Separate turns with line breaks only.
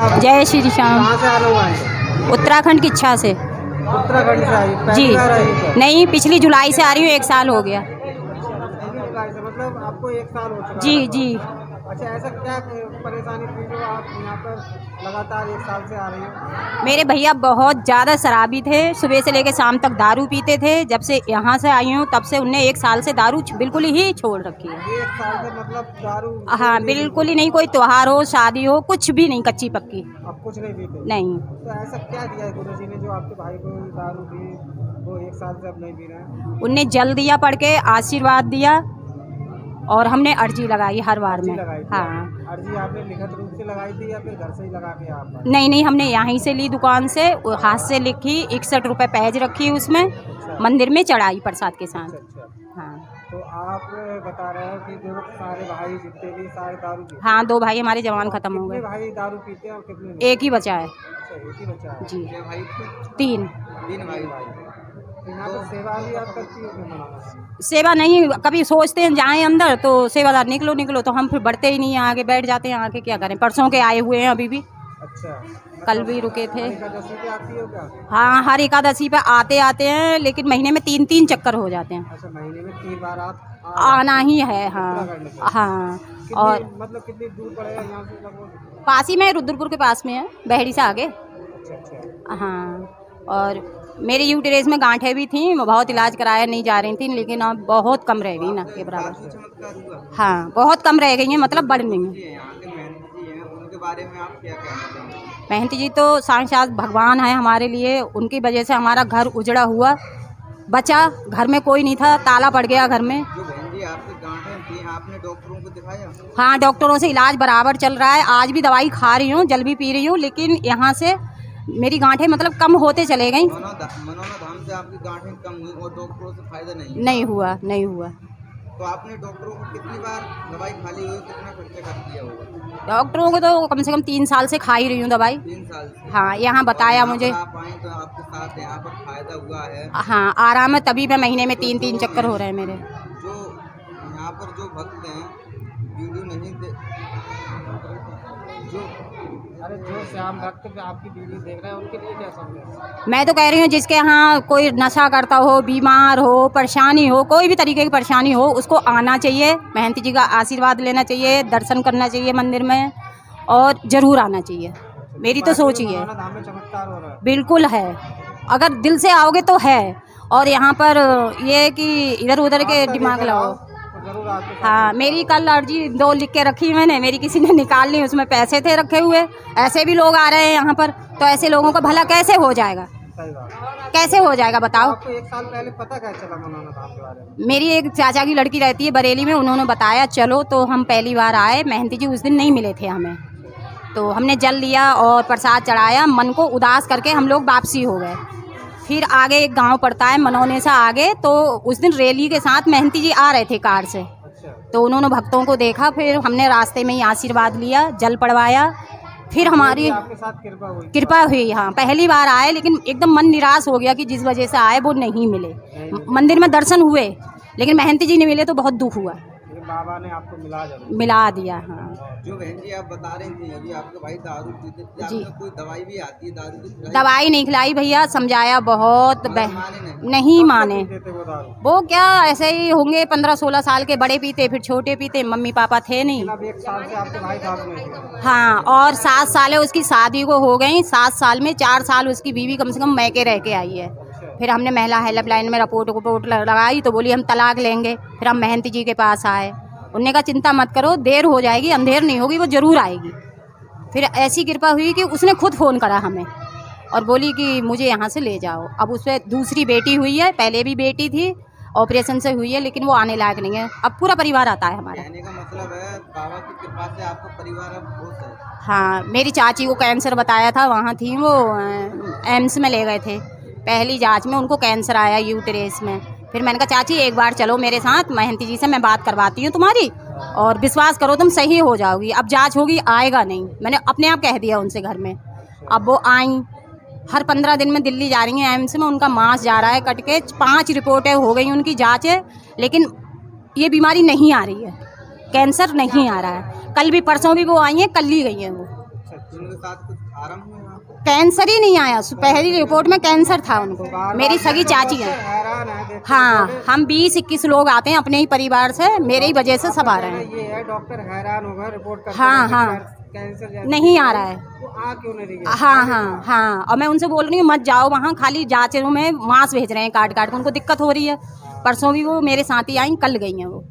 आप?
जय श्री श्याम।
कहाँ से आ रहे हो?
उत्तराखंड की इच्छा से।
उत्तराखंड से आई?
जी
पहली बार आई क्या?
नहीं, पिछली जुलाई से आ रही हूँ, 1 साल हो गया।
पहली जुलाई से, मतलब आपको 1 साल हो चुका
जी
है?
जी।
अच्छा, ऐसा क्या परेशानी थी जो आप यहाँ पर लगातार 1 साल से आ रही हो?
मेरे भैया बहुत ज़्यादा शराबी थे, सुबह से लेकर शाम तक दारू पीते थे। जब से यहाँ से आई हूँ तब से उनने 1 साल से दारू बिल्कुल ही छोड़ रखी है।
1 साल से मतलब दारू?
हाँ बिल्कुल ही नहीं, कोई त्योहार हो, शादी हो, कुछ भी नहीं, कच्ची पक्की।
आप कुछ नहीं पीते?
नहीं।
तो ऐसा क्या दिया है गुरुजी ने जो आपके भाई को दारू दी, वो 1 साल से अब नहीं पी रहे हैं?
उनने जल दिया, पढ़ के आशीर्वाद दिया, और हमने अर्जी लगाई हर बार में। हाँ।
अर्जी आपने लिखित रूप से लगाई थी या फिर घर से ही लगा के आप?
नहीं नहीं, हमने यहीं से ली, दुकान से, हाथ से लिखी, 61 रुपये पैज रखी उसमें।
अच्छा।
मंदिर में चढ़ाई प्रसाद के साथ।
अच्छा।
हाँ।
तो आप बता रहे हो कि जो सारे भाई जितने भी सारे दारू पीते?
हाँ, 2 भाई हमारे जवान खत्म हो
कितने
गए।
भाई दारू पीते हैं और कितने नहीं?
एक ही बचा है।
अच्छा, एक ही बचा है।
जी।
कितने भाई थे?
3।
3 भाई। यहाँ पर सेवा भी आप करती हो क्या?
सेवा नहीं, कभी सोचते हैं जाएं अंदर तो सेवादार निकलो निकलो, तो हम फिर बढ़ते ही नहीं हैं आगे, बैठ जाते हैं आगे। क्या करें, परसों के आए हुए हैं अभी भी।
अच्छा।
कल भी रुके थे।
एकादशी पे आती हो क्या?
हाँ, हर एकादशी पे आते आते हैं, लेकिन महीने में 3-3 चक्कर हो जाते हैं।
अच्छा, महीने में 3 बार आप
आना ही है। हाँ
उत्तराखंड से?
हाँ। और
मतलब कितनी दूर पड़ेगा यहाँ से लगभग?
पास ही में, रुद्रपुर के पास में है, बहरी से आगे।
अच्छा अच्छा।
हाँ। और मेरे यूटेरेस में गांठें भी थी, बहुत इलाज कराया, नहीं जा रही थी, लेकिन अब बहुत कम रह गई ना के बराबर। हाँ, बहुत कम रह गई हैं, मतलब बढ़ नहीं है।
उनके बारे में आप क्या कहना चाहेंगे?
महंत जी तो साक्षात भगवान है हमारे लिए, उनकी वजह से हमारा घर उजड़ा हुआ बचा। घर में कोई नहीं था, ताला पड़ गया घर में।
जो बहन जी आपकी गांठें थी, आपने डॉक्टरों को दिखाया?
हाँ, डॉक्टरों से इलाज बराबर चल रहा है, आज भी दवाई खा रही हूँ, जल भी पी रही हूँ, लेकिन यहाँ से मेरी गांठें मतलब कम होते चले गई।
मनोना धाम से आपकी गांठें कम हुई और डॉक्टरों से फायदा
नहीं हुआ। नहीं हुआ।
तो आपने डॉक्टरों को कितनी बार दवाई खा ली हुई, कितना खर्चा कर दिया होगा?
डॉक्टरों को तो कम से कम 3 साल से खा ही रही हूँ दवाई।
3 साल से?
हाँ, यहाँ बताया मुझे।
आप आए तो आपके साथ यहाँ पर फायदा हुआ है?
हाँ, आराम है, तभी मैं महीने में 3-3 चक्कर हो रहे हैं मेरे।
जो यहाँ पर जो भक्त हैं, वीडियो नहीं जो श्याम भक्त आपकी वीडियो देख रहे हैं, उनके लिए क्या समझे?
मैं तो कह रही हूँ, जिसके यहाँ कोई नशा करता हो, बीमार हो, परेशानी हो, कोई भी तरीके की परेशानी हो, उसको आना चाहिए, महंत जी का आशीर्वाद लेना चाहिए, दर्शन करना चाहिए मंदिर में, और ज़रूर आना चाहिए। मेरी तो सोच ही है।
चमत्कार हो रहा है?
बिल्कुल है, अगर दिल से आओगे तो है। और यहाँ पर ये कि इधर उधर के दिमाग लगाओ। हाँ, मेरी कल अर्जी 2 लिख के रखी मैंने, मेरी किसी ने निकाल ली, उसमें पैसे थे रखे हुए। ऐसे भी लोग आ रहे हैं यहाँ पर, तो ऐसे लोगों का भला कैसे हो जाएगा? कैसे हो जाएगा बताओ?
आपको 1 साल पहले पता कैसे चला मनोना धाम के बारे में?
मेरी एक चाचा की लड़की रहती है बरेली में, उन्होंने बताया चलो, तो हम पहली बार आए। महंती जी उस दिन नहीं मिले थे हमें, तो हमने जल लिया और प्रसाद चढ़ाया, मन को उदास करके हम लोग वापसी हो गए। फिर आगे एक गांव पड़ता है मनोने से आगे, तो उस दिन रैली के साथ महंती जी आ रहे थे कार से। तो उन्होंने भक्तों को देखा, फिर हमने रास्ते में ही आशीर्वाद लिया, जल पड़वाया, फिर हमारी
आपके साथ
कृपा हुई। हाँ, पहली बार आए, लेकिन एकदम मन निराश हो गया कि जिस वजह से आए वो नहीं मिले। मंदिर में दर्शन हुए, लेकिन महंती जी नहीं मिले, तो बहुत दुख हुआ।
बाबा ने आपको
मिला दिया। हाँ।
जो बहन जी आप बता रही थी अभी, आपके भाई दारू पीते थे, आपने कोई दवाई भी आती है दारू की?
दवाई नहीं खिलाई भैया, समझाया बहुत, नहीं माने। वो क्या, ऐसे ही होंगे 15-16 साल के, बड़े पीते, फिर छोटे पीते, मम्मी पापा थे नहीं।
1 साल से आपके भाई दारू में थे?
हाँ, और 7 साल उसकी शादी को हो गई, 7 साल में 4 साल उसकी बीवी कम से कम मैके रह के आई है। फिर हमने महिला हेल्पलाइन में रिपोर्ट लगाई, तो बोली हम तलाक लेंगे। फिर हम महंती जी के पास आए, उन्होंने कहा चिंता मत करो, देर हो जाएगी, अंधेर नहीं होगी, वो ज़रूर आएगी। फिर ऐसी कृपा हुई कि उसने खुद फ़ोन करा हमें और बोली कि मुझे यहाँ से ले जाओ। अब उस पर दूसरी बेटी हुई है, पहले भी बेटी थी, ऑपरेशन से हुई है, लेकिन वो आने लायक नहीं है। अब पूरा परिवार आता है हमारा।
कहने का मतलब है बाबा की कृपा से आपका परिवार अब बहुत है।
हाँ, मेरी चाची को कैंसर बताया था, वहाँ थी वो, एम्स में ले गए थे पहली जांच में, उनको कैंसर आया यूटेरेस में। फिर मैंने कहा चाची एक बार चलो मेरे साथ, महंती जी से मैं बात करवाती हूँ तुम्हारी, और विश्वास करो तुम सही हो जाओगी। अब जांच होगी, आएगा नहीं, मैंने अपने आप कह दिया उनसे घर में। अब वो आई, हर 15 दिन में दिल्ली जा रही हैं एम्स में, उनका मांस जा रहा है कट के, 5 रिपोर्टें हो गई उनकी जाँच है, लेकिन ये बीमारी नहीं आ रही है, कैंसर नहीं आ रहा है। कल भी परसों भी वो आई हैं, कल ही गई हैं वो।
साथ कुछ आराम हुआ आपको?
कैंसर ही नहीं आया, पहली रिपोर्ट में कैंसर था उनको। मेरी सगी चाची है।
हैरान है देखते
हाँ,
हुए।
हम 20-21 लोग आते हैं अपने ही परिवार से, मेरे ही वजह से सब आ रहे हैं।
ये है डॉक्टर हैरान हो गए रिपोर्ट करते
हाँ,
हुए कि
हाँ।
कैंसर जैसी
नहीं आ रहा है।
वो आ क्यों नहीं रही है?
हाँ हाँ हाँ, और मैं उनसे बोल रही हूँ मत जाओ वहाँ, खाली जांचों में मांस भेज रहे हैं काट काट के, उनको दिक्कत हो रही है। परसों भी वो मेरे साथ ही आई, कल गई हैं वो।